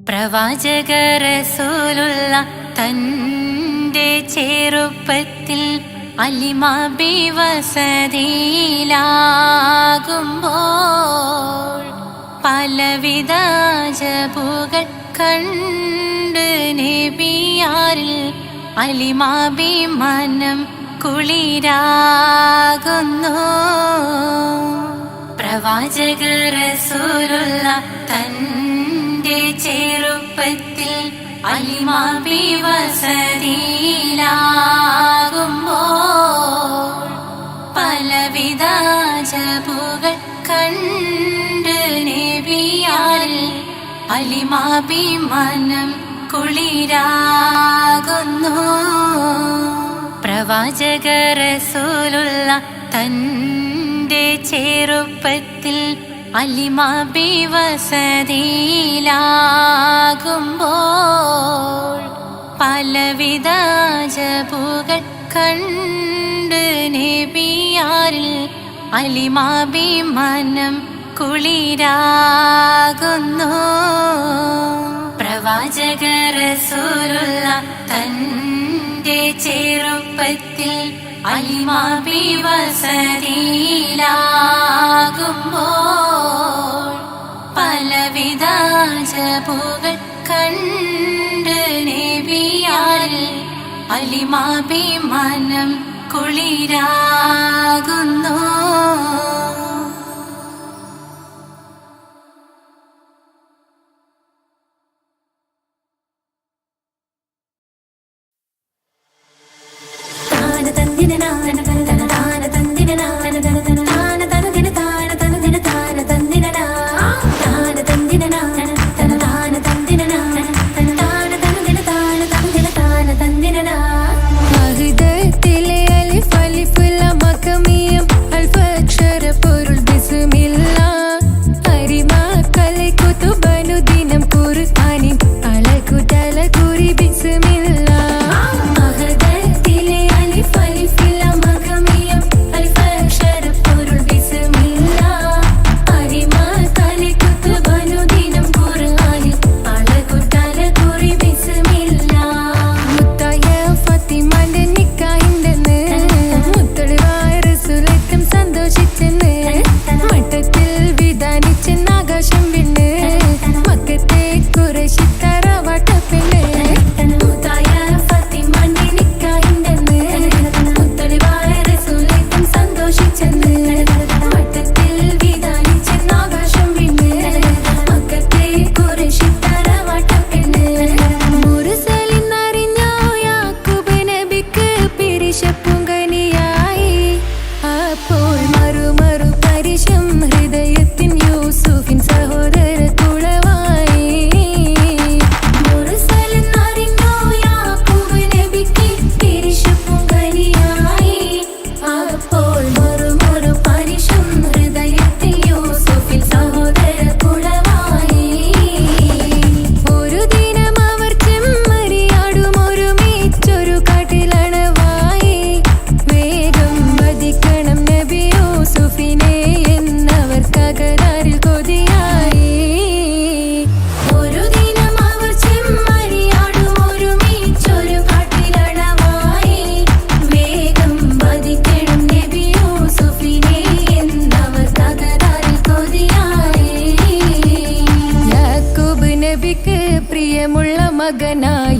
പ്രവാചക റസൂലുള്ള തൻ്റെ ചെറുപ്പത്തിൽ അലിമാബി വസതിയിലാകുമ്പോൾ പലവിധ അജബുകൾ കണ്ട് നബിയാരിൽ അലിമാബി മനം കുളിരാകുന്നു. പ്രവാചക റസൂലുള്ള തൻ്റെ ചെറുപ്പത്തിൽ അലിമാബി വസതിയിലാകുമ്പോൾ പലവിധ അജബുകൾ കണ്ട് നബിയാരിൽ അലിമാബി മനം കുളിരാകുന്നു. പ്രവാചക റസൂലുള്ള തൻ്റെ ചെറുപ്പത്തിൽ അലിമാബി വസതിയിലാകുമ്പോൾ പലവിധ അജബുകൾ കണ്ട് നബിയാരിൽ അലിമാബി മനം കുളിരാകുന്നു. പ്രവാചക റസൂലുള്ള തൻ്റെ ചെറുപ്പത്തിൽ അലിമാബി വസതിയിലാകുമ്പോൾ പലവിധ അജബുകൾ കണ്ട് നബിയാരിൽ അലിമാബി മനം കുളിരാകുന്നു.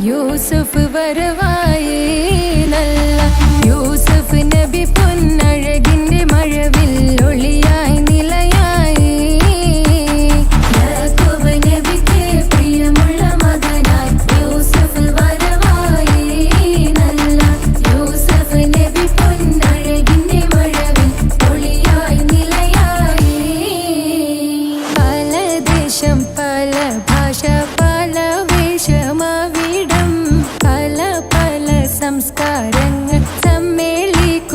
യൂസുഫ് വരവായേ നല്ല യൂസുഫ് നബി പൊന്നഴകിന്റെ മഴവിൽ ഒളിയായി നിലയായി. യാക്കൂബ് നബിക്ക് പ്രിയമുള്ള മകനായി യൂസുഫ് വരവായേ നല്ല യൂസുഫ് നബി പൊന്നഴകിന്റെ മഴവിൽ ഒളിയായി നിലയായി. പല ദേശം പല ഭാഷ പല വേഷമാവിടം പല പല സംസ്കാരങ്ങൾ സമ്മേളിക്കുമിവിടം.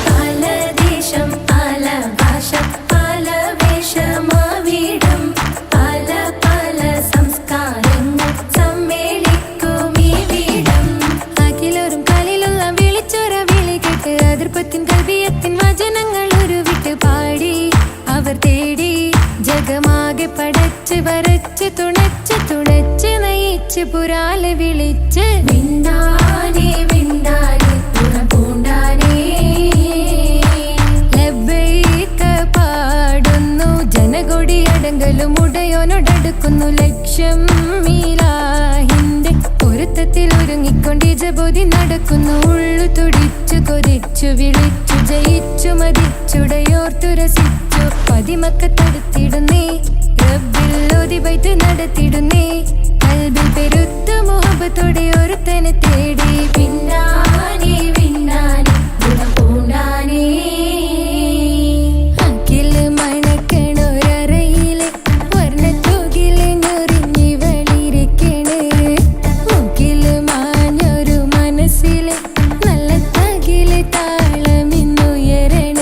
പല ദേശം പല ഭാഷ പല വേഷമാവിടം പല പല സംസ്കാരങ്ങൾ സമ്മേളിക്കുമിവിടം. അഖിലോരും കാലിലുള്ള വിളിച്ചൊര വിളി കേട്ട് അതിർപ്പത്തിൻ കൽവിയത്തിൻ വചനങ്ങൾ ഉരുവിട്ട് പാടി അവർ തേടി ജഗമാകെ പടച്ച് വരച്ച് തുണച്ച് തുണച്ച് തുണച്ച് നയിച്ച് പുരാല് വിളിച്ച് വിണ്ടാനേ വിണ്ടാനേ പൂണ്ടാനേ ലബ്ബൈക പാടുന്നു ജനകൊടി അടങ്കലും ഉടയോനോടടുക്കുന്നു ലക്ഷ്യം മീലാഹിന്റെ പൊരുത്തത്തിൽ ഒരുങ്ങിക്കൊണ്ട് ജബോധി നടക്കുന്നു ഉള്ളു തുടിച്ചു കൊതിച്ചു വിളിച്ചു ജയിച്ചു മതിച്ചുടയോർത്തു രസിച്ചു പതിമക്കത്തടുത്തിടുന്നേ റബ്ബിൽ ഓതിബൈത്ത് നടത്തിടുന്നേ കൽബിൽ പെരുത്ത മുഹബത്തോടെ ഒരുത്തനെ തേടി പിന്നാനേ പിന്നാനേ പൂണ്ടാനേ അഖില് മണക്കണൊരറയില് വർണ്ണത്തൂകില് ഞൊറിഞ്ഞി വളിരിക്കണ് മുക്കില് മാഞ്ഞൊരു മനസ്സില് നല്ല തകില് താളമിന്നുയരണ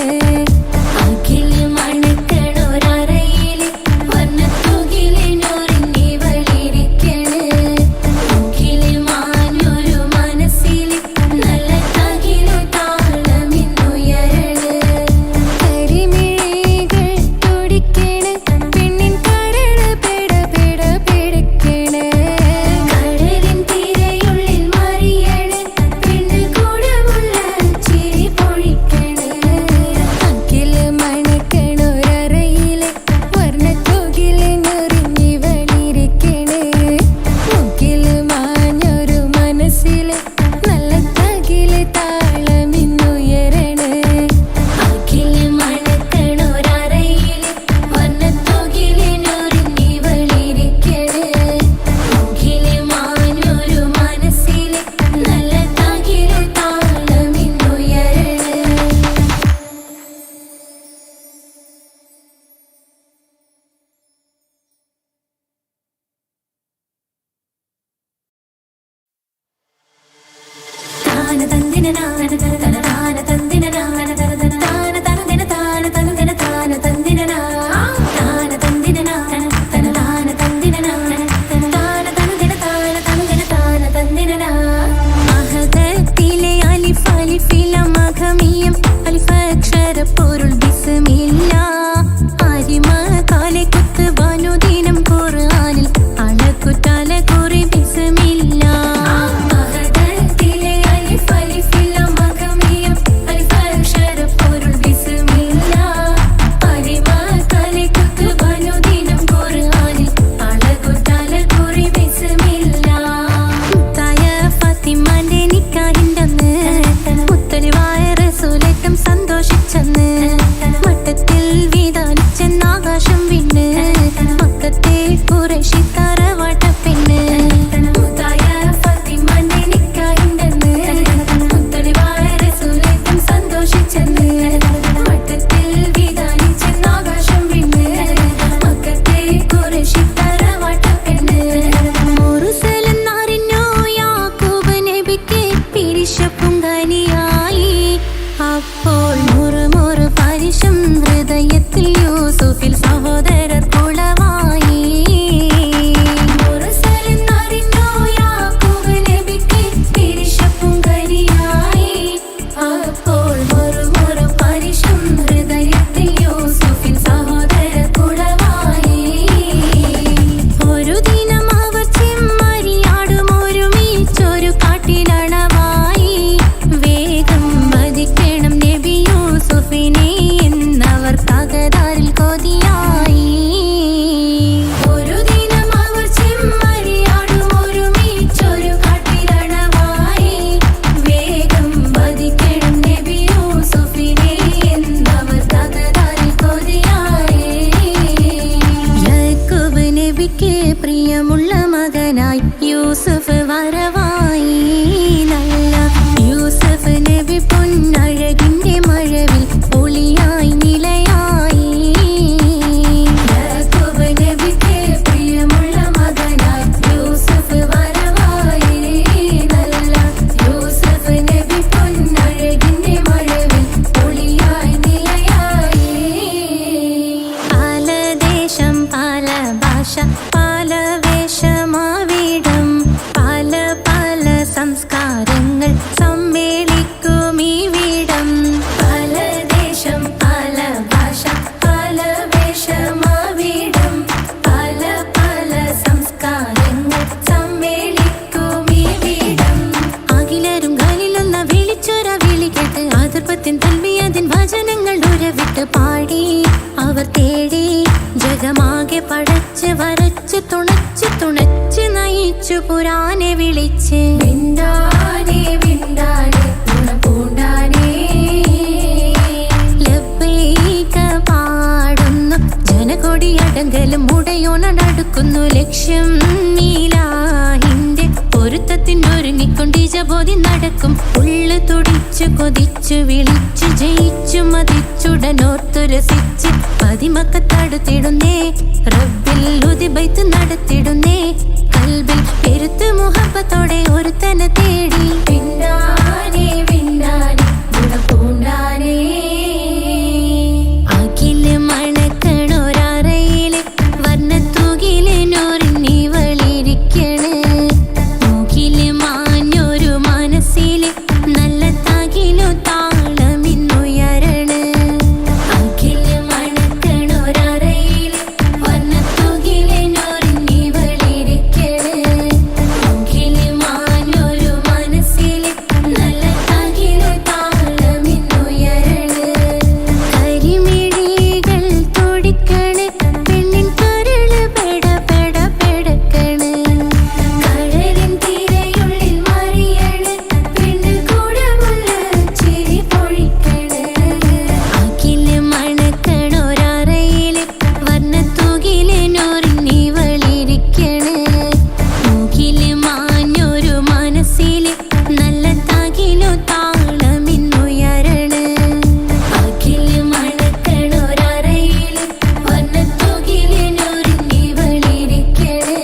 അഖില് മണക്കണൊരറയില് വർണ്ണത്തൂകില് ഞൊറിഞ്ഞി വളിരിക്കണ് മുക്കില് മാഞ്ഞൊരു മനസ്സില് നല്ല തകില് താളമിന്നുയരണ കരിമിഴികൾ തുടിക്കണ് പെണ്ണിൻ കരള് പെട പെട പെടക്കണ് കടലിൻ തിരയുള്ളിൽ മറിയണ് പെണ്ണ് കൂടമുള്ള ചിരി പൊഴിക്കണ് അഖില് മണക്കണൊരറയില് വർണ്ണത്തൂകില് ഞൊറിഞ്ഞി വളിരിക്കണ് മുക്കില് മാഞ്ഞൊരു മനസ്സില് നല്ല തകില് താളമിന്നുയരണ അഖില് മണക്കണൊരറയില് വർണ്ണത്തൂകില് ഞൊറിഞ്ഞി വളിരിക്കണ് മുക്കില് മാഞ്ഞൊരു മനസ്സില് നല്ല തകില് താളമിന്നുയരണ താന തന്ദിന നാന തന താന തന്ദിന നാന തന താന തന്ദിന താന തന്ദിന താന തന്ദിന താന തന്ദിന നാന തന താന തന്ദിന നാന തന താന തന്ദിന താന തന്ദിന താന തന്ദിന അഹദത്തിലെ അലിഫ് അലിഫില മഖമിയം അലിഫ് അക്ഷര പൊരുൾ ബിസ്മില്ല ആരിമ കാലെ കുത്ത് വനുദിനം ഖുർആനിൽ അളക്കുതല കുറി ബിസ്മില്ല അഹദത്തിലെ അലിഫ് അലിഫില മഖമിയം അലിഫ് അക്ഷര പൊരുൾ ബിസ്മില്ല ആരിമ കാലെ കുത്ത് വനുദിനം ഖുർആനിൽ അളക്കുതല കുറി ബിസ്മില്ല മുത്തായ ഫാത്തിമാന്റെ നിക്കാഹിന്റന്ന് മുത്തലിവായ റസൂലേറ്റം സന്തോഷിച്ചെന്ന് മട്ടത്തിൽ വീതാലിച്ചെന്നാകാശം വിണ്ണ് മക്കത്തെ ഖുറൈശി തറവാട്ടപ്പെണ്ണ് മുത്തായ ഫാത്തിമാന്റെ നിക്കാഹിന്റന്ന് മുത്തലിവായ റസൂലേറ്റം സന്തോഷിച്ചെന്ന് മട്ടത്തിൽ വീതാലിച്ചെന്നാകാശം വിണ്ണ് മക്കത്തെ ഖുറൈശി തറവാട്ടപ്പെണ്ണ് മുറുസലെന്നറിഞ്ഞു യാക്കൂബ് നബിക്ക് പിരിശപ്പുങ്കനിയായി അപ്പോൾ മുറുമുറു പരിശം ഹൃദയത്തിൽ യൂസുഫിൽ സഹോദരർ കുളവായി മുറുസലെന്നറിഞ്ഞു യാക്കൂബ് നബിക്ക് പിരിശപ്പുങ്കനിയായി അപ്പോൾ മുറുമുറു പരിശം ഹൃദയത്തിൽ യൂസുഫിൽ സഹോദരർ കുളവായി ഒരു ദിനം അവർ ചെമ്മരിയാടും ഒരുമിച്ചൊരു കാട്ടിലണവായി വേഗം വധിക്കണം നബി യൂസുഫിനെ എന്നവർ തകരാറിൽ കൊതിയായി ഒരു ദിനം അവർ ചെമ്മരിയാടും ഒരുമിച്ചൊരു കാട്ടിലണവായി വേഗം വധിക്കണം നബി യൂസുഫിനെ എന്നവർ തകരാറിൽ കൊതിയായി യാക്കൂബ് നബിക്ക് പ്രിയമുള്ള മകനായി യൂസുഫ് വരവായി നല്ല യൂസുഫ് നബി പൊന്നഴകിന്റെ മഴവിൽ ഒളിയായി നിലയായി യാക്കൂബ് നബിക്ക് പ്രിയമുള്ള മകനായി യൂസുഫ് വരവായി നല്ല യൂസുഫ് നബി പൊന്നഴകിന്റെ മഴവിൽ ഒളിയായി നിലയായി പാലദേശം പാല ഭാഷ പാലവേഷം വരച്ച് തുണച്ച് തുണച്ച് നയിച്ചു പുരാനെ വിളിച്ച് വിണ്ടാനേ വിണ്ടാനേ പൂണ്ടാനേ ലബ്ബൈക പാടുന്നു ജനകൊടിയടങ്കലും മുടയോണടുക്കുന്നു ലക്ഷ്യം നീലാഹിന്റെ പൊരുത്തത്തിനൊരുങ്ങിക്കൊണ്ടിജബോധി നടക്കും ഉള്ളു തുടിച്ചു കൊതിച്ചു വിളിച്ചു ജയിച്ചു മതിച്ചുടനോർത്തു രസിച്ച് പതിമക്കത്തടുത്തിടുന്നേ റബ്ബിൽ ഉദിബൈത്ത് നടത്തിടുന്നേ കൽബിൽ പെരുത്ത് മുഹബത്തോടെ ഒരുത്തനെ തേടി പിന്നാനേ പിന്നാനേ ഗുണപൂണ്ടാനേ അഖില് മണക്കണൊരറയില് വർണ്ണത്തൂകില് നൂറിനി വളിരിക്കണ് മൂക്കില് മാഞ്ഞൊരു മനസ്സില് നല്ല തകിലു താളമിന്നുയരണ അഖില് മണക്കണൊരറയില് വർണ്ണത്തൂകില് നൂറിനി വളിരിക്കണ് മൂക്കില് മാഞ്ഞൊരു മനസ്സില് നല്ല തകിലു താളമിന്നുയരണ കരിമിഴികൾ തുടിക്കണ് പെണ്ണിൻ കരള് പെട പെട പെടക്കണ് കടലിൻ തിരയുള്ളിൽ മറിയണ് പെണ്ണ് കൂടമുള്ള ചിരി പൊഴിക്കണ് അഖില് മണക്കണൊരറയില് വർണ്ണത്തൂകില് നൂറിനി വളിരിക്കണ് മൂക്കില് മാഞ്ഞൊരു മനസ്സില് നല്ല തകിലു താളമിന്നുയരണ അഖില് മണക്കണൊരറയില് വർണ്ണത്തൂകില് നൂറിനി വളിരിക്കണ്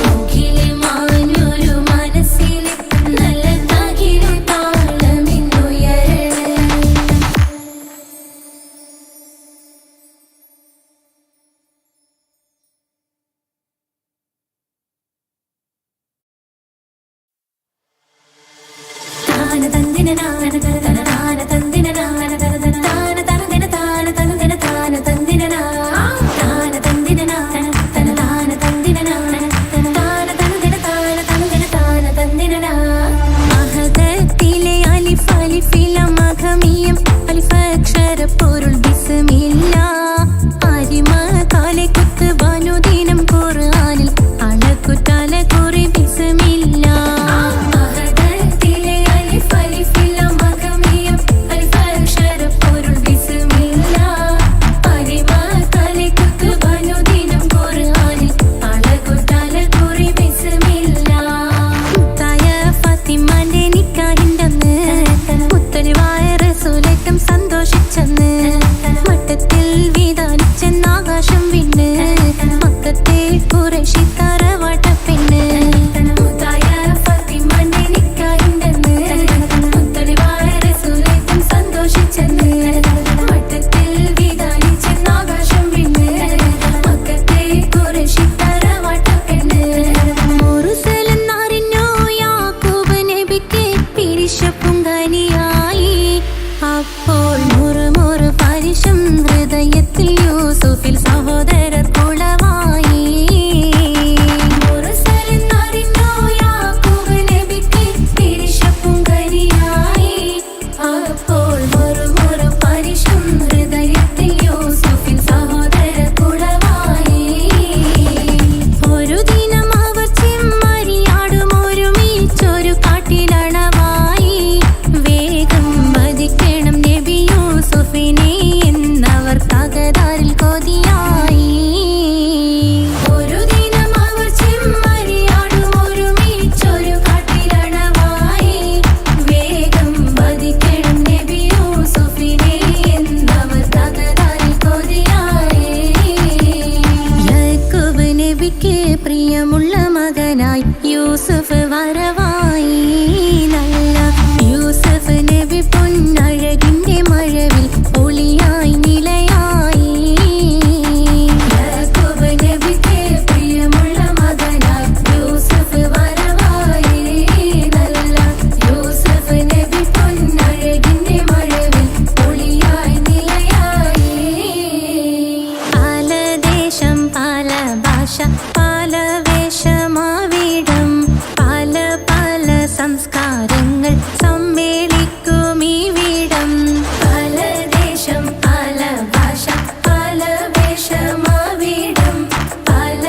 മൂക്കില് മാഞ്ഞൊരു മനസ്സില് നല്ല തകിലു താളമിന്നുയരണ താന തന്ദിന നാന തന താന തന്ദിന നാന തന താന തന്ദിന താന തന്ദിന താന തന്ദിന താന തന്ദിന നാന തന താന തന്ദിന നാന തന താന തന്ദിന താന തന്ദിന താന തന്ദിന മഹദത്തിലെ അലിഫ് അലിഫില മഖമിയം അലിഫ് അക്ഷര പൊരുൾ ബിസ്മില്ല അരിമ കാലെ കുത്ത് ബനുദിനം ഖുർആനിൽ അളക്കുതല കുറി ബിസ്മില്ല മഹദത്തിലെ അലിഫ് അലിഫില മഖമിയം അലിഫ് അക്ഷര പൊരുൾ ബിസ്മില്ല അരിമ കാലെ കുത്ത് ബനുദിനം ഖുർആനിൽ അളക്കുതല കുറി ബിസ്മില്ല മുത്തായ ഫാത്തിമാന്റെ നിക്കാഹിന്റന്ന് മുത്തലിവായ റസൂലേറ്റം സന്തോഷിച്ചെന്ന് മട്ടത്തിൽ വീതാനിച്ചെന്ന് ആകാശം വിണ്ണ് മക്കത്തെ ഖുറൈശി തറവാട്ടപ്പെണ്ണ് മുത്തായ ഫാത്തിമാന്റെ നിക്കാഹിന്റന്ന് മുത്തലിവായ റസൂലേറ്റം സന്തോഷിച്ചെന്ന് മട്ടത്തിൽ വീതാനിച്ചെന്ന് ആകാശം വിണ്ണ് മക്കത്തെ ഖുറൈശി തറവാട്ടപ്പെണ്ണ് മുർസലെന്നറിഞ്ഞു യാക്കൂബ് നബിക്ക് പിരിശപ്പുങ്കനിയായി അപ്പോൾ മുറുമുറു പരിശം ഹൃദയത്തിൽ യൂസുഫിൽ സഹോദരർ കുളവായി മുർസലെന്നറിഞ്ഞു യാക്കൂബ് നബിക്ക് പിരിശപ്പുങ്കനിയായി അപ്പോൾ മുറുമുറു പരിശം ഹൃദയത്തിൽ യൂസുഫിൽ സഹോദരർ കുളവായി ഒരു ദിനം അവർ ചെമ്മരിയാടും ഒരുമിച്ചൊരു കാട്ടിലണവായി വേഗം വധിക്കണം നബി യൂസുഫിനെ എന്നവർ തകരാറിൽ കൊതിയായി ഒരു ദിനം അവർ ചെമ്മരിയാടും ഒരുമിച്ചൊരു കാട്ടിലണവായി വേഗം വധിക്കണം നബി യൂസുഫിനെ എന്നവർ തകരാറിൽ കൊതിയായി യാക്കൂബ് നബിക്ക് പ്രിയമുള്ള മകനായി യൂസുഫ് വരവായി നല്ല യൂസുഫ് നബി പൊന്നഴകിന്റെ മഴവിൽ ഒളിയായി നിലയായി യാക്കൂബ് നബിക്ക് പ്രിയമുള്ള മകനായി യൂസുഫ് വരവായി നല്ല യൂസുഫ് നബി പൊന്നഴകിന്റെ മഴവിൽ ഒളിയായി നിലയായി പല ദേശം പല ഭാഷ പല വേഷമാവിടം പല പല സംസ്കാരങ്ങൾ സമ്മേളിക്കും ഈ വീടം പല ദേശം പല ഭാഷ പല വേഷമാവിടം പല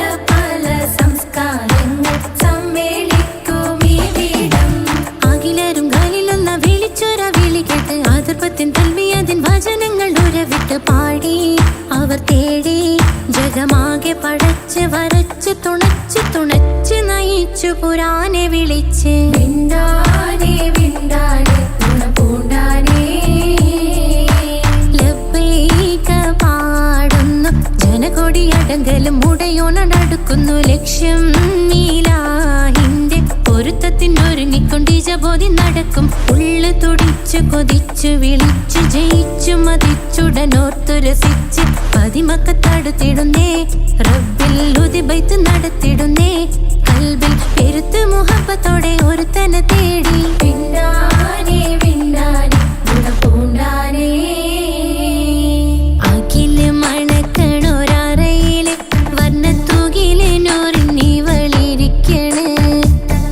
തുണച്ച് നയിച്ചു പുരാനെ വിളിച്ച് വിണ്ടാനേ വിണ്ടാനേ പൂണ്ടാനേ ലബ്ബൈക പാടുന്നു ജനകൊടിയടങ്കലും മുടയോണടുക്കുന്നു ലക്ഷ്യം നീലാഹിന്റെ പൊരുത്തത്തിനൊരുങ്ങിക്കൊണ്ട് ജബോധി നടക്കും ഉള്ളു തുടിച്ചു കൊതിച്ചു വിളിച്ചു ജയിച്ചു മതിച്ചുടനോർത്തു രസിച്ച് പതിമക്കത്തടുത്തിടുന്നേ റബ്ബിൽ ഉദിബൈത്ത് നടത്തിടുന്നേ കൽബിൽ പെരുത്ത് മുഹബത്തോടെ ഒരുത്തനെ തേടി വിണ്ടാനേ വിണ്ടാനേ പൂണ്ടാനേ അഖില് മണക്കണൊരറയില് വർണ്ണത്തൂകില് നോറിഞ്ഞി വളിരിക്കണ്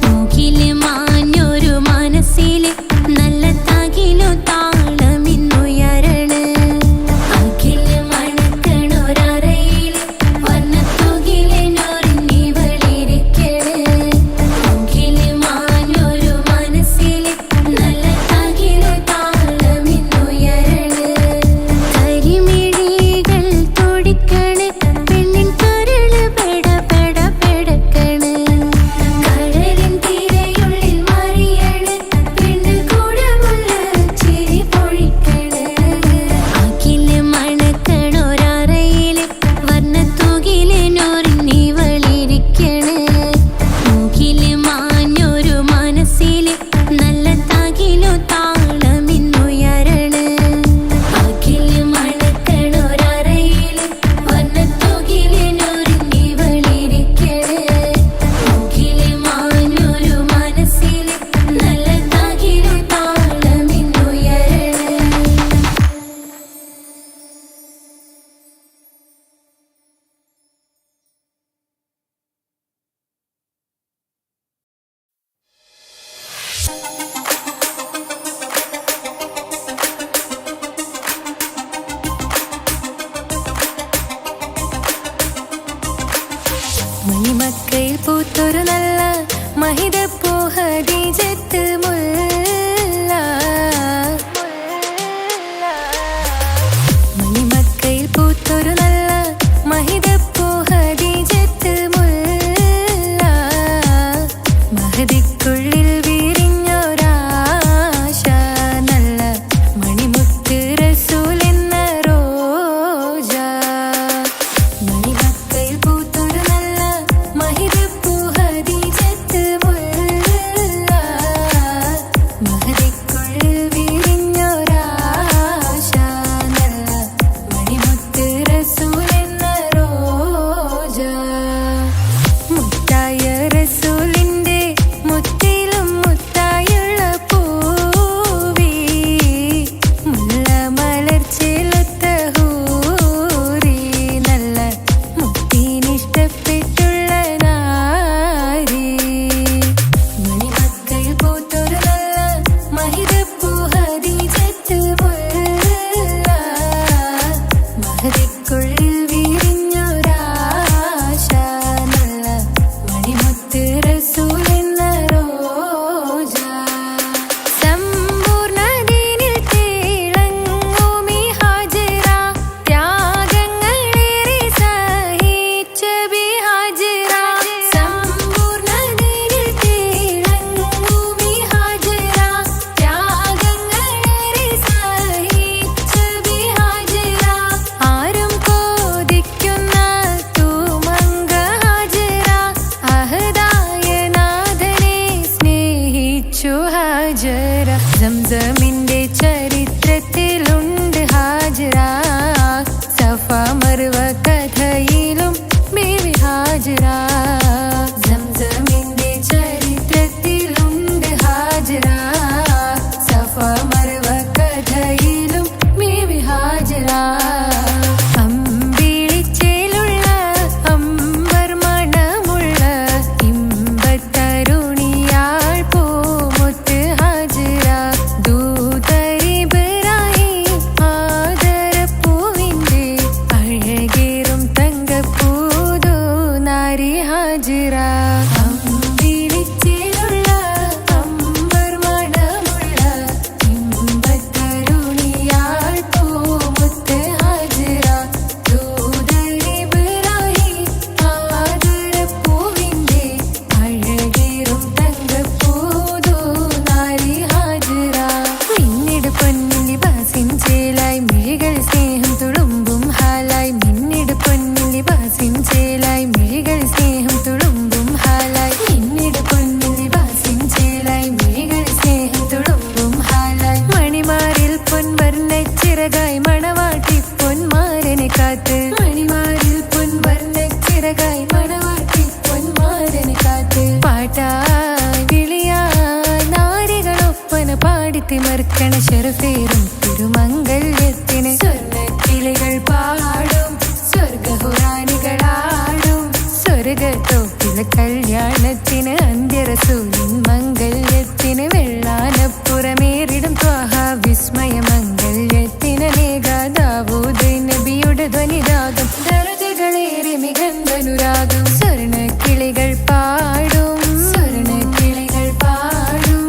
മൂക്കില് മാഞ്ഞൊരു മനസ്സില് നല്ല തകിലു താളമിന്നുയരണ അഖില് മണക്കണൊരറയില് വർണ്ണത്തൂകില് നോറിഞ്ഞി വളിരിക്കണ് മൂക്കില് മാഞ്ഞൊരു മനസ്സില് നല്ല തകിലു താളമിന്നുയരണ കരിമിഴികൾ തുടിക്കണ് പെണ്ണിൻ കരള് പെട പെട പെടക്കണ് കടലിൻ തിരയുള്ളിൽ മറിയണ് പെണ്ണ് കൂടമുള്ള ചിരി പൊഴിക്കണ് അഖില് മണക്കണൊരറയില് വർണ്ണത്തൂകില് നോറിഞ്ഞി വളിരിക്കണ് മൂക്കില് മാഞ്ഞൊരു മനസ്സില് നല്ല തകിലു താളമിന്നുയരണ അഖില് മണക്കണൊരറയില് വർണ്ണത്തൂകില് നോറിഞ്ഞി വളിരിക്കണ് മൂക്കില് മാഞ്ഞൊരു മനസ്സില് നല്ല തകിലു താളമിന്നുയരണ മണിമക്കയിൽ പൂത്തൊരു നല്ല മഹിതപ്പൂ ഹദീജത്ത് മുല്ല മണിമക്കയിൽ പൂത്തൊരു നല്ല മഹിതപ്പൂ ഹദീജത്ത് മുല്ല മഹദിക്കുള്ളിൽ വിരിഞ്ഞൊരാശ നല്ല മണിമുത്ത് റസൂൽ എന്ന റോജ മണിമക്കയിൽ പൂത്തൊരു നല്ല മഹിതപ്പൂ ഹദീജത്ത് മുല്ല മഹദിക്കുള്ളിൽ വിരിഞ്ഞൊരാശ നല്ല മണിമുത്ത് റസൂൽ എന്ന റോജ മുത്തായ റസൂലിന്റെ മുത്തിലും മുത്തായുള്ള പൂവി മുല്ല മലർച്ചെലുത്ത ഹൂറി നല്ല മുത്തിനിഷ്ടപ്പെട്ടുള്ള നാരി മണിമക്കയിൽ പൂത്തൊരു നല്ല മഹിതപ്പൂ ഹദീജത്ത് മുല്ല മഹദിക്കുള്ളിൽ വിരിഞ്ഞൊരാശ നല്ല മണിമുത്ത് റസൂൽ എന്ന റോജ സമ്പൂർണ്ണദീനിൽ തിളങ്ങുമീ ഹാജറ ത്യാഗങ്ങളേറെ സഹിച്ച ബിഹാജറ സമ്പൂർണ്ണദീനിൽ തിളങ്ങുമീ ഹാജറ ത്യാഗങ്ങളേറെ സഹിച്ച ബിഹാജറ ആരും കോതിക്കുന്ന തൂമങ്ക ഹാജറ അഹദായ നാഥനെ സ്നേഹിച്ചു ഹാജറ സംസമിന്റെ ചരിത്രത്തിലുണ്ട് ഹാജറ സഫ മർവ കഥയിലും ബീവി ഹാജറ സംസമിന്റെ ചരിത്രത്തിലുണ്ട് ഹാജറ സഫ മർവ കഥയിലും ബീവി ഹാജറ അമ്പിളിച്ചേലുള്ള അമ്പർ മണമുള്ള ഇമ്പത്തരുണിയാൾ പൂമുത്ത് ഹാജറ ദൂതരിബ്രാഹിം ആദരപ്പൂവിന്റെ അഴകേറും തങ്കപ്പൂതോ നാരി ഹാജറ അമ്പിളിച്ചേലുള്ള അമ്പർ മണമുള്ള ഇമ്പത്തരുണിയാൾ പൂമുത്ത് ഹാജറ ദൂതരിബ്രാഹിം ആദരപ്പൂവിന്റെ പാട്ടായി വിളിയായി നാരികളൊപ്പന പാടിത്തിമർക്കണ ശരഫേറും തിരുമംഗല്യത്തിന് സ്വർണ്ണക്കിളികൾ പാടും സ്വർഗഹുറാനികളാടും സ്വർഗത്തോപ്പിലെ കല്യാണത്തിന് അന്ത്യറസൂലിൻ മംഗല്യത്തിന് വെള്ളാനപ്പുറമേറിടും ത്വാഹ വിസ്മയ മംഗല്യത്തിന് ദാവൂദ് നബിയുടെ ധ്വനിരാഗം ദരജകളേറെ മികന്ധനുരാഗം സ്വർണ്ണക്കിളികൾ പാടും സ്വർണ്ണക്കിളികൾ പാടും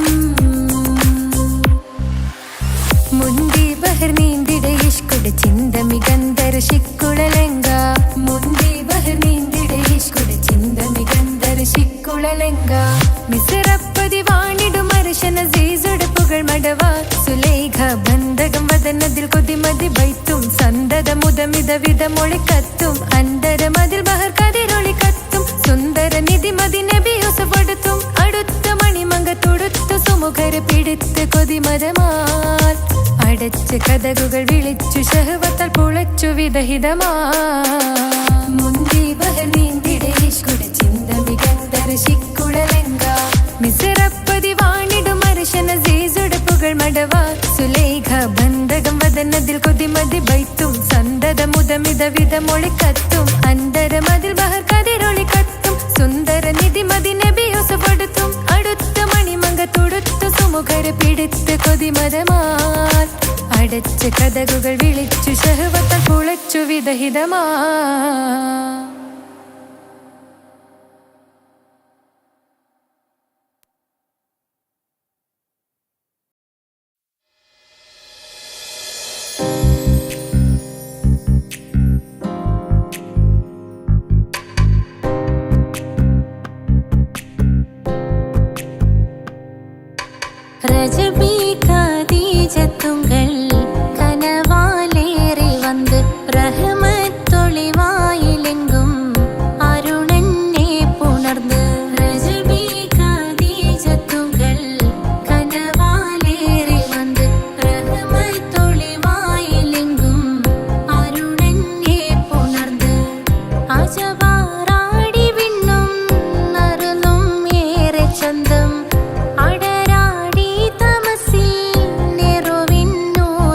മുന്തി ബഹർ നീന്തിട ഇഷ്കുടെ ചിന്ത മികന്ധര ശിക്കുളലങ്ക മുന്തി ബഹർ നീന്തിട ഇഷ്കുടെ ചിന്ത മികന്ധര ശിക്കുളലങ്ക മിസറപ്പതി വാണിടും അർശന സീസുടെ പുകൾ മടവ സുലൈഖ ബന്ധകം വദനതിൽ കൊതിമതി ബൈത്തും സന്തത മുതമിത വിധമൊളി കത്തും അന്തരമതിൽ ബഹർ കതിരൊളി കത്തും സുന്ദര നിധിമതി നബി യൂസഫടുത്തും അടുത്ത മണിമങ്ക തൊടുത്തു സുമുഖര് പിടിത്ത് കൊതിമതമാൽ അടച്ച് കഥകുകൾ വിളിച്ചു ഷഹവത്താൽ പുളച്ചു വിദഹിതമാ മുന്തി ബഹർ നീന്തിടെ ഇഷ്കുടെ ചിന്ത മികന്ധര ശിക്കുളലങ്ക മിസറപ്പതി വാണിടും അർശന സീസുടെ പുകൾ മടവ സുലൈഖ ബന്ധകം വദനതിൽ കൊതിമതി ബൈത്തും സന്തത മുതമിത വിധമൊളി കത്തും അന്തരമതിൽ ബഹർ കതിരൊളി കത്തും സുന്ദര നിധിമതി നബി യൂസഫടുത്തും അടുത്ത മണിമങ്ക തൊടുത്തു സുമുഖര് പിടിത്ത് കൊതിമതമാൽ അടച്ച് കഥകുകൾ വിളിച്ചു ഷഹവത്താൽ പുളച്ചു വിദഹിതമാ ரஜபி கதீஜத்துங்கள் கனவாலேறி வந்து ரஹமத்தொளிவாயிலெங்கும் அருணன்னே புணர்ந்து ரஜபி கதீஜத்துங்கள் கனவாலேறி வந்து ரஹமத்தொளிவாயிலெங்கும் அருணன்னே புணர்ந்து അജവാറാടി വിണ്ണും നറുന്നും ഏറെ ചന്തം അടരാടി തമസിൽ നെറുവിന്നൂർ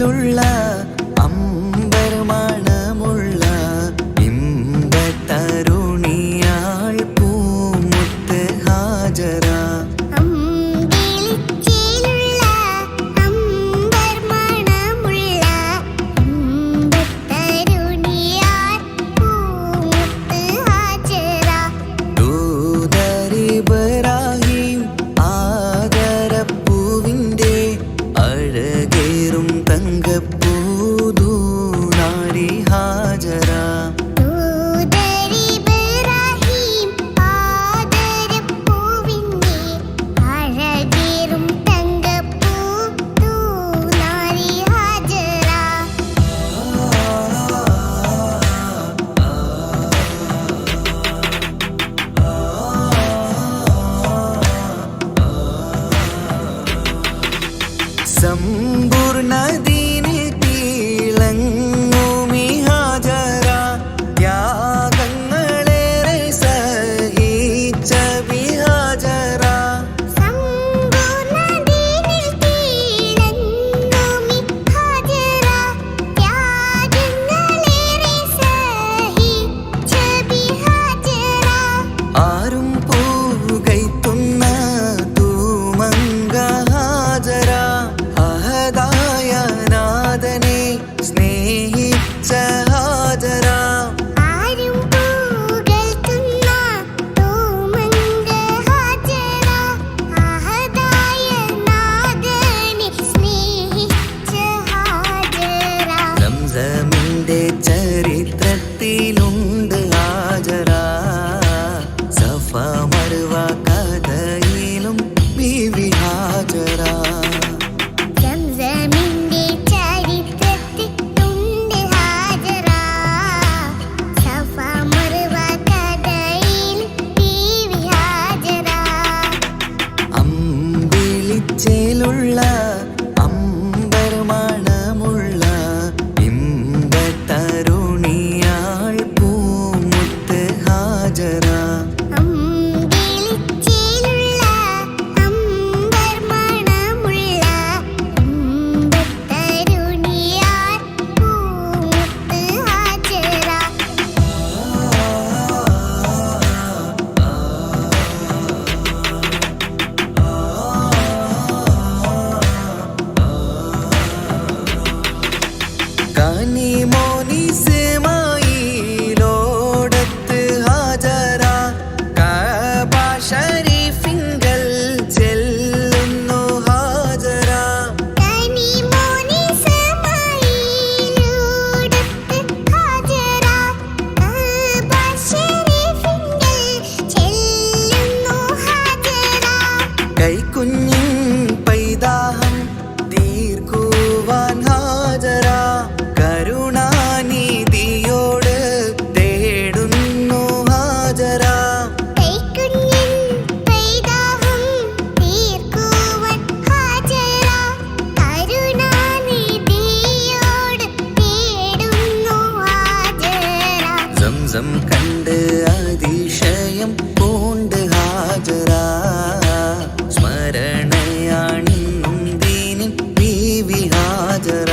ചേലുള്ള അമ്പർ മണമുള്ള ഇമ്പത്തരുണിയാൾ പൂമുത്ത് ഹാജറ. ഇബ്രാഹിം ആദരപ്പൂവിൻ്റെ അഴകേറും തങ്കപ്പൂതൂനാരി ഹാജറ. സമ്പൂർണ്ണദീനിൽ തിളങ്ങുമി ഹാജറ. ത്യാഗങ്ങളേറെ സഹിച്ച ബിഹാജറ. ആരും പൂകൈത്തുന്ന തൂമങ്ക ഹാജറ. അഹദായ നാഥനെ സ്നേഹിച്ച ഹാജറ. സംസമിന്റെ ചരിത്രത്തിലുണ്ട് ഹാജറ. സഫ മർവ കഥയിലും ബീവി ഹാജറ. ചേലുള്ള അമ്പർ മണമുള്ള ഇമ്പത്തരുണിയാൾ പൂമുത്ത് ഹാജറ. കനി മോനിസ്മായിലോടത്ത് ഹാജറ. കഅബ ശരീഫിങ്കൽ ചെല്ലുന്നു ഹാജറ. കൈക്കുഞ്ഞിൻ പൈതാഹം തീർക്കുവാൻ ഹാജറ. കരുണാനിധിയോട് തേടുന്നു ഹാജറ. സംസം കണ്ട് അതിശയം പൂണ്ട് ഹാജറ. സ്മരണയാണിന്നും ദീനിൻ ബീവി ഹാജറ.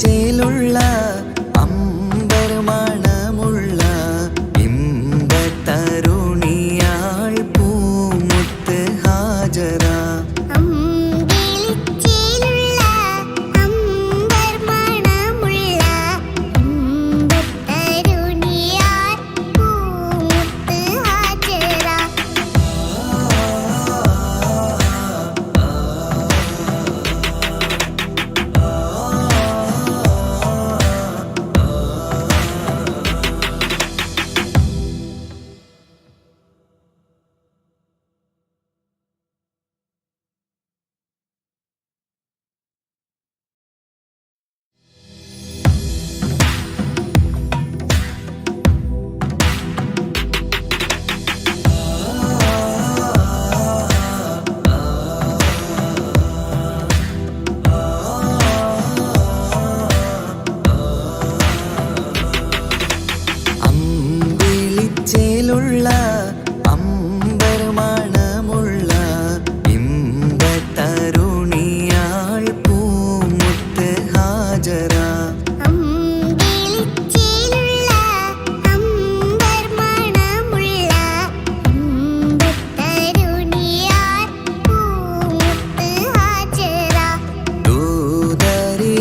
ചേലുള്ള അമ്പർ മണമുള്ള ഇമ്പത്തരുണിയാൾ പൂമുത്ത് ഹാജറ.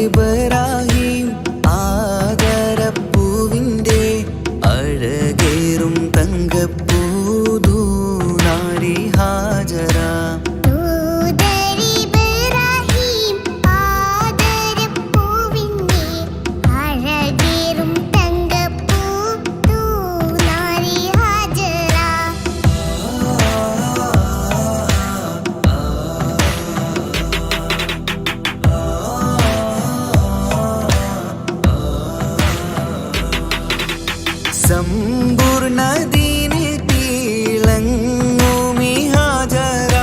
ഇബ്രാഹിം ആദരപ്പൂവിൻ്റെ അഴകേറും തങ്കപ്പൂതു നാരി ഹാജറ. ദൂതരിബ്രാഹിം ആദരപ്പൂവിൻ്റെ അഴകേറും തങ്കപ്പൂ തൂനാരി ഹാജറ. സമ്പൂർണ്ണദീനിൽ തിളങ്ങുമി ഹാജറ.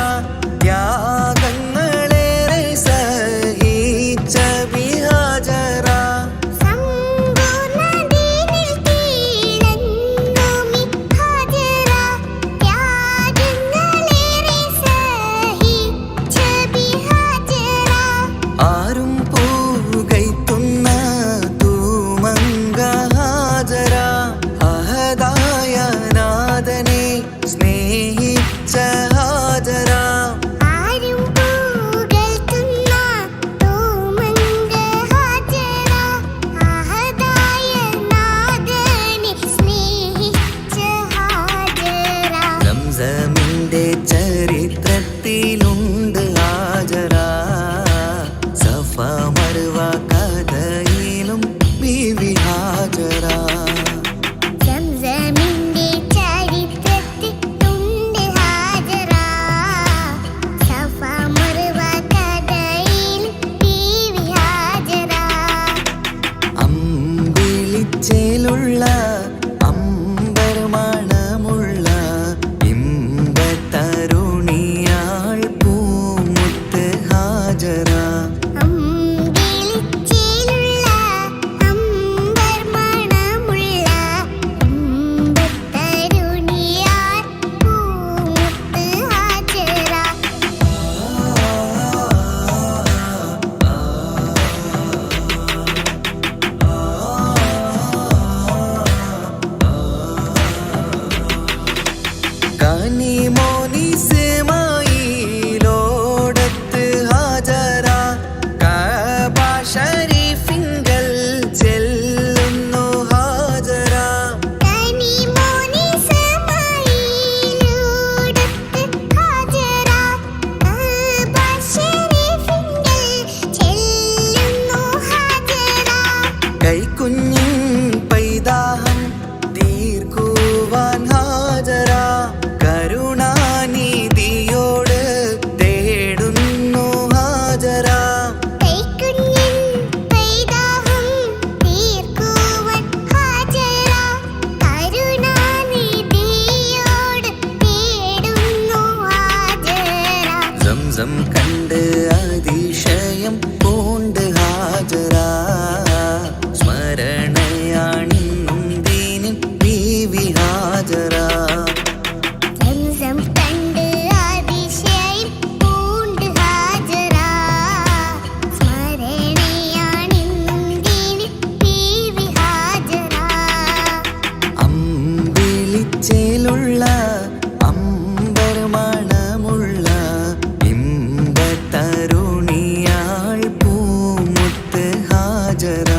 ത്യാഗങ്ങളേറെ സഹിച്ച ബിഹാജറ. സമ്പൂർണ്ണദീനിൽ തിളങ്ങുമി ഹാജറ. ത്യാഗങ്ങളേറെ സഹിച്ച ബിഹാജറ. ആരും പൂകൈത്തുന്ന തൂമങ്ക ഹാജറ. അഹദായ നാഥനെ സ്നേഹിച്ച ഹാജറ. ആരും പുകഴ്ത്തുന്ന തൂമങ്ക ഹാജറ. അഹദായ നാഥനെ സ്നേഹിച്ച ഹാജറ. സംസമിന്റെ ചരിത്രത്തിലുണ്ട് ഹാജറ. സഫ മർവ കഥയിലും ബീവി ഹാജറ. സംസമിന്റെ ചരിത്രത്തിലുണ്ട് ഹാജറ. സഫ മർവ കഥയിൽ ബീവി ഹാജറ. അമ്പിളിച്ചേലുള്ള അമ്പർമണമുള്ള ഇമ്പത്തരുണിയാൾ പൂമുത്ത് ഹാജറ. അമ്പിളിച്ചേലുള്ള അമ്പർമണമുള്ള ഇമ്പത്തരുണിയാർ പൂമുത്ത് ഹാജറ. കനിമോനിസ്മായിലോടത്ത് ഹാജറ. കഅബ ശരീഫിങ്കൽ ചെല്ലുന്നു ഹാജറ. കനിമോനിസ്മായിലോടത്ത് ഹാജറ. കഅബ ശരീഫിങ്കൽ ചെല്ലുന്നു ഹാജറ. കൈക്കുഞ്ഞിൻ പൈതാഹം തീർക്കുവാൻ ഹാജറ. കരുണാനിധിയോട് തേടുന്നു ഹാജറ. കൈക്കുഞ്ഞിൻ പൈതാഹം തീർക്കുവാൻ ഹാജറ. കരുണാനിധിയോട് തേടുന്നു ഹാജറ. സംസം കണ്ട് അതിശയം പൂണ്ട് ഹാജറ. സ്മരണയാണിന്നും ദീനിൻ ബീവി ഹാജറ. സംസം കണ്ട് അതിശയം പൂണ്ട് ഹാജറ. സ്മരണയാണിന്നും ദീനിൻ ബീവി ഹാജറ. അമ്പിളിച്ചേലുള്ള അമ്പർമണമുള്ള ഇമ്പത്തരുണിയാൾ പൂമുത്ത് ഹാജറ.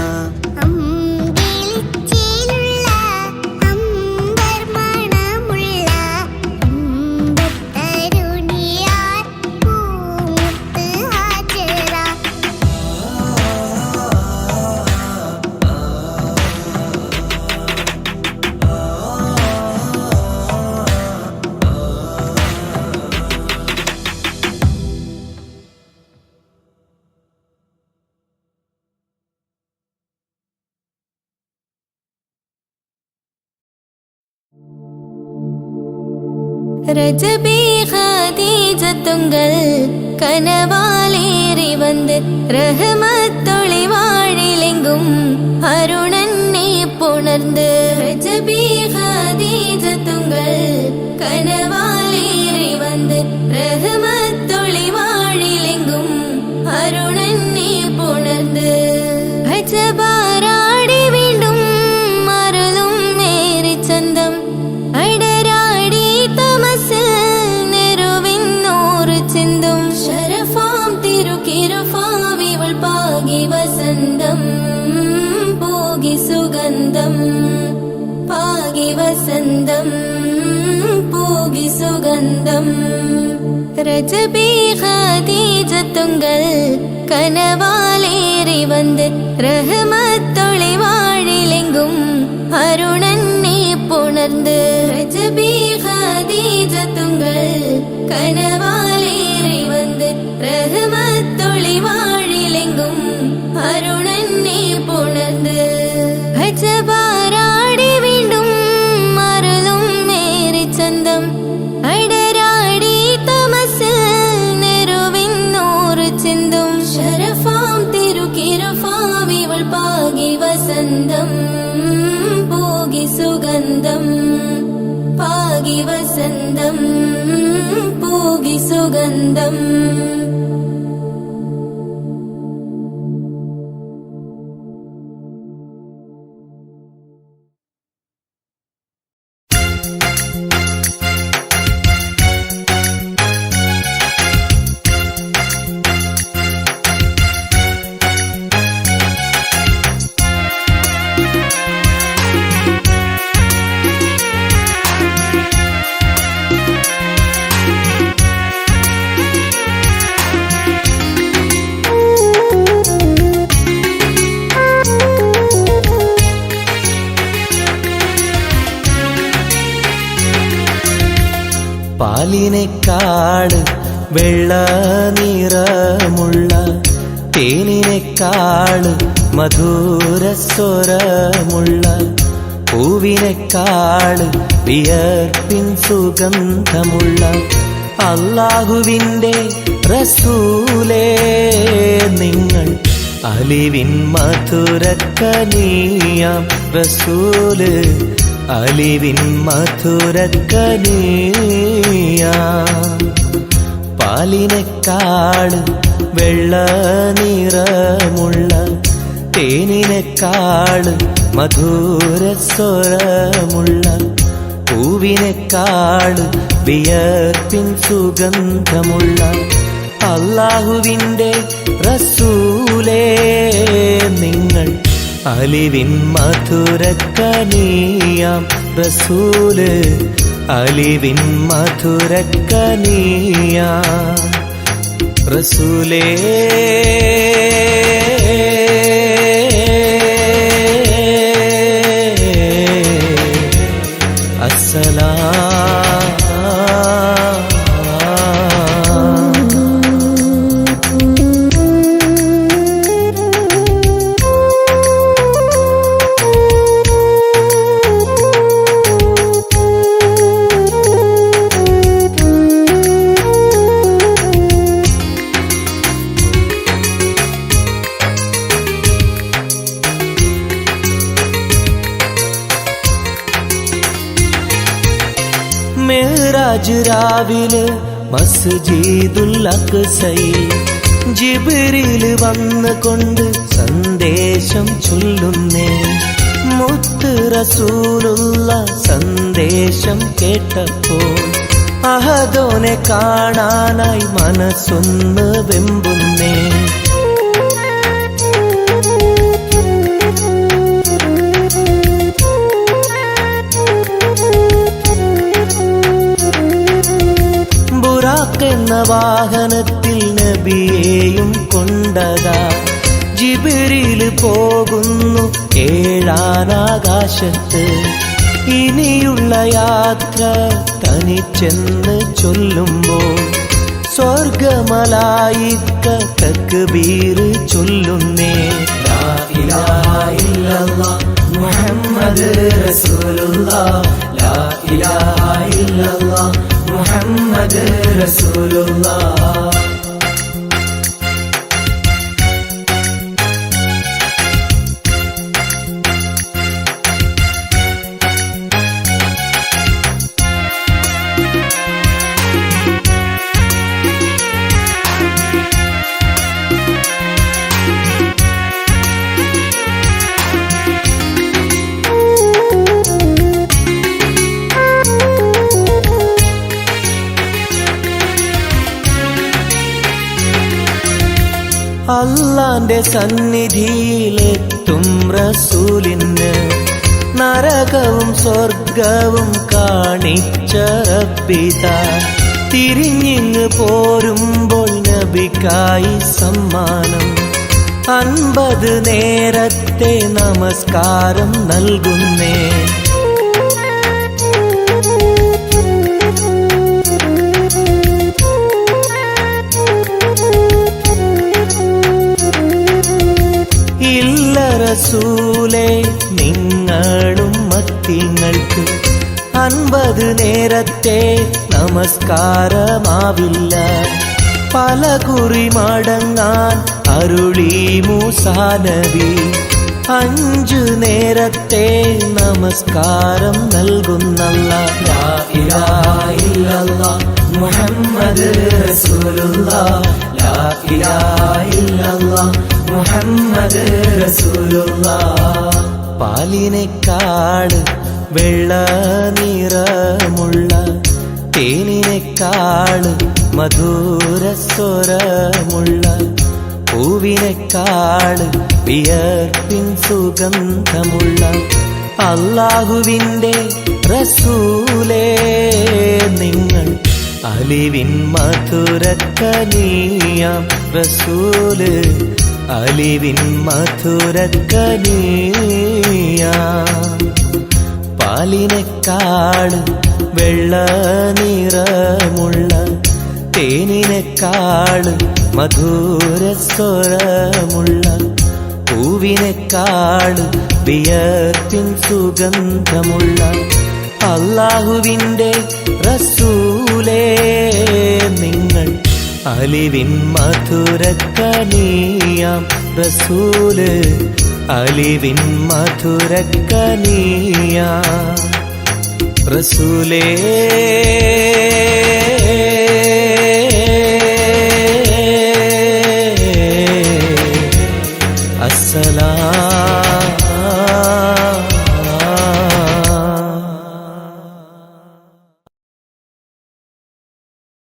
അമ്പിളിച്ചേലുള്ള അമ്പർമണമുള്ള ഇമ്പത്തരുണിയാർ പൂമുത്ത് ഹാജറ. ரஜபி ஹதீஜத்துங்கள் கனவாலேறி வந்து ரஹமத்தொளி வாழிலெங்கும் அருணன்னே புணர்ந்து. ரஜபி ஹதீஜத்துங்கள் கனவாலேறி வந்து ரஹமத்தொளி வாழிலெங்கும் அருணன்னே புணர்ந்து. அஜபாராடி வீண்டும் அருளும் நேரி சந்தம் அடராடி தமசில் நெருவின் நூறு சிந்தும் ஷரஃபாம் திருக்கிருஃபாவிவள் பார் പാകി വസന്തം പൂകി സുഗന്ധം പാകി വസന്തം പൂകി സുഗന്ധം രജബി ഖദീജത്തുങ്കൾ കനവാലേറി വന്ന് റഹ്മത്തൊളി വാഴിലെങ്കും അരുണന്നെ പുണർന്ന് രജബി ഖദീജത്തുങ്കൾ കനവാലേറി വന്ന് റഹ്മത്തൊളി വാഴിലെങ്കും അരുണന്നെ പുണർന്ന് അജബാരാടി വീണ്ടും മറലും മേറി ചന്തം അടരാടി തമസിൽ നെരുവിന്നൂറ് ചിന്തും ശരഫാം തിരുക്കിരഫാം ഇവൾ പാകി വസന്തം പൂകി സുഗന്ധം പാകി വസന്തം പൂകി സുഗന്ധം പാലിനെക്കാട് വെള്ള നിറമുള്ള തേനിനെക്കാട് മധുരസ്വരമുള്ള പൂവിനെക്കാട് വിയർപ്പിൻ സുഗന്ധമുള്ള അല്ലാഹുവിൻ്റെ റസൂലേ നിങ്ങൾ അലിവിൻ മധുരക്കനിയാം റസൂല് അലിവിൻ മധുരക്കനിയാം പാലിനെക്കാട് വെള്ള നിറമുള്ള തേനിനെക്കാട് മധുരസ്വരമുള്ള പൂവിനെക്കാട് വിയർപ്പിൻ സുഗന്ധമുള്ള അല്ലാഹുവിൻ്റെ റസൂലേ നിങ്ങൾ അലിവിൻ മധുരക്കനിയാം റസൂല് അലിവിൻ മധുരക്കനിയാം റസൂലേ മെഹ്റാജ് രാവിലെ മസ്ജിദുൽ അഖ്സയിൽ ജിബ്രീൽ വന്നുകൊണ്ട് സന്ദേശം ചൊല്ലുന്നേ മുത്ത് റസൂലുള്ള സന്ദേശം കേട്ടപ്പോൾ അഹദോനെ കാണാനായി മനസ്സൊന്ന് വെമ്പുന്നേ എന്ന വാഹനത്തിൽ നബിയെയും കൊണ്ടതാ ജിബ്രീൽ പോകുന്നു ഏഴാനാകാശത്ത് ഇനിയുള്ള യാത്ര തനിച്ചെന്ന് ചൊല്ലുമ്പോൾ സ്വർഗമലായിക്ക തക്ബീർ ചൊല്ലുന്നേ ലാ ഇലാഹ ഇല്ലല്ലാഹ് മുഹമ്മദ് റസൂലുള്ളാഹ് ലാ ഇലാഹ ഇല്ലല്ലാഹ് മുഹമ്മദ് റസൂലുള്ളാഹ് അല്ലാന്റെ സന്നിധിയിലെത്തും റസൂലിന് നരകവും സ്വർഗവും കാണിച്ച റബ്ബിത തിരിഞ്ഞിങ്ങ് പോരുമ്പോൾ നബിക്കായി സമ്മാനം 50 നേരത്തെ നമസ്കാരം നൽകുന്നേ. ഇല്ല റസൂലേ നിങ്ങളും മത്തിങ്ങൾക്ക് 50 നേരത്തെ നമസ്കാരമാവില്ല. പല കുറി മടങ്ങാൻ അരുളി മൂസാ നബി 5 നേരത്തെ നമസ്കാരം നൽകുന്നല്ലാഹ്. ലാ ഇലാഹ ഇല്ലല്ലാഹ് മുഹമ്മദ് റസൂലുള്ളാഹ്. ലാ ഇലാഹ ഇല്ലല്ലാഹ് മുഹമ്മദ് റസൂലുള്ളാഹ്. പാലിനെക്കാട് വെള്ള നിറമുള്ള തേനിനെക്കാട് മധുരസ്വരമുള്ള പൂവിനെക്കാട് വിയർപ്പിൻ സുഗന്ധമുള്ള അല്ലാഹുവിൻ്റെ റസൂലേ നിങ്ങൾ അലിവിൻ മധുരക്കനിയാം റസൂല് അലിവിൻ മധുരക്കനിയാം. പാലിനെക്കാട് വെള്ള നിറമുള്ള തേനിനെക്കാട് മധുരസ്വരമുള്ള പൂവിനെക്കാട് വിയർപ്പിൻ സുഗന്ധമുള്ള അല്ലാഹുവിൻ്റെ റസൂലേ നിങ്ങൾ അലിവിൻ മധുരക്കനിയാം റസൂല് അലിവിൻ മധുരക്കനിയാം റസൂലേ.